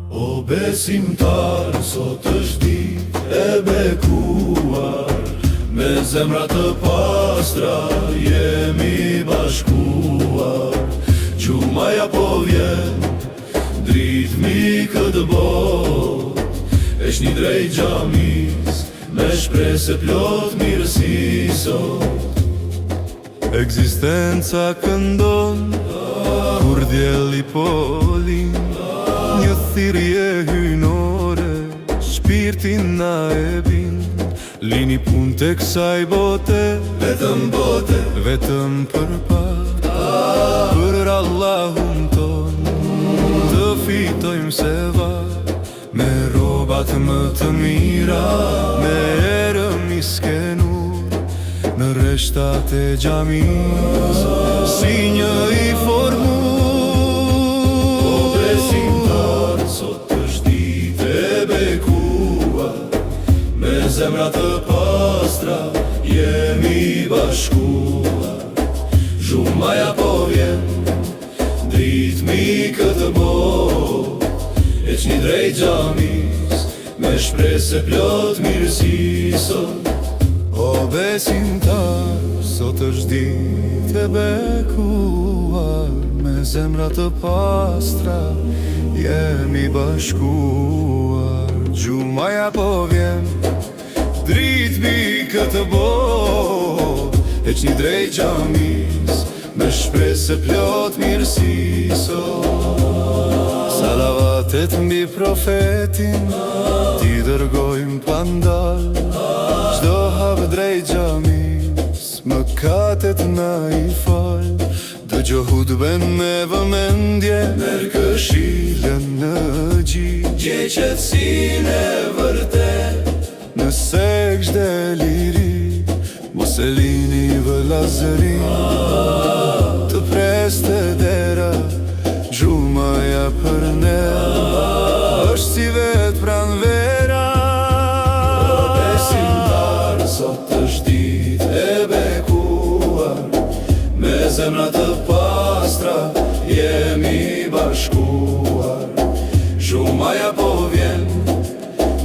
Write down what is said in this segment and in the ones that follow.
O besimtar, sot është ditë e bekuar, me zemra të pastra jemi bashkuar. Gjumaja po vjen, dritë mi këtë bot, esh një drejt gjamis, me shpresë plot mirësi sot. Ekzistenca këndon, kur djeli po lin, një thirrje hynore, shpirtin na e bin. Lini pun të kësaj bote, Vetëm bote, vetëm për për Allahun ton, të fitojmë seva, me robat më të mira, me erëm i skenur, në reshtat e gjamis, si një i formur. o besimtar, sot është ditë e bekuar, me zemra të pastra jemi bashkuar. Gjumaja po vjen, dritë mi këtë bot, eq një drejt gjamis, me shpresë plot mirësi sot. O besimtar, sot është ditë e bekuar, me zemra të pastra jemi bashkuar. Gjumaja po vjen, dritë mbi këtë bot, eq një drejt gjamis, me shpresë plot mirësi sot. Salavatet mbi profetin, ti dërgojmë pandal, çdo hap drejt gjamis, mëkatet na i fal. Dëgjo hutben me vëmendje, Merë këshillën në gjit, gje qetësinë e vërtet, nëse kshde liri, mos e lini vëllazërin, të preste dera, gjumaja për ne, është si vetë pranvera. o besimtar, sot është ditë e bekuar, me zemra të pastra jemi bashkuar. Gjumaja po vjen,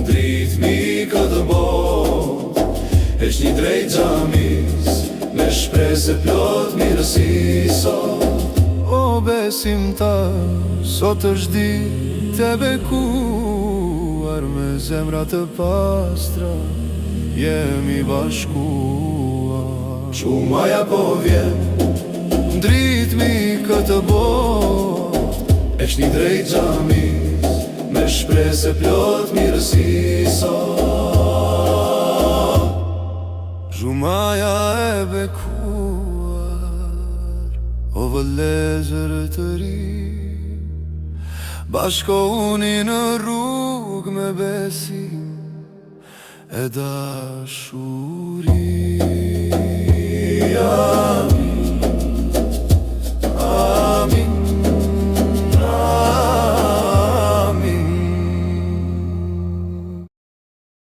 dritë mi këtë bot, eq një drejt gjamis, me shpresë plot mirësi sot. O besimtar, sot është ditë e bekuar, me zemra të pastra jemi bashkuar. Gjumaja po vjen, Dritë mi këtë bot, eq një drejt gjamis, me shpresë plot mirësi sot. Gjumaja e bekuar, o vëllezër të ri, bashkohuni në rrugë me besim e dashuri.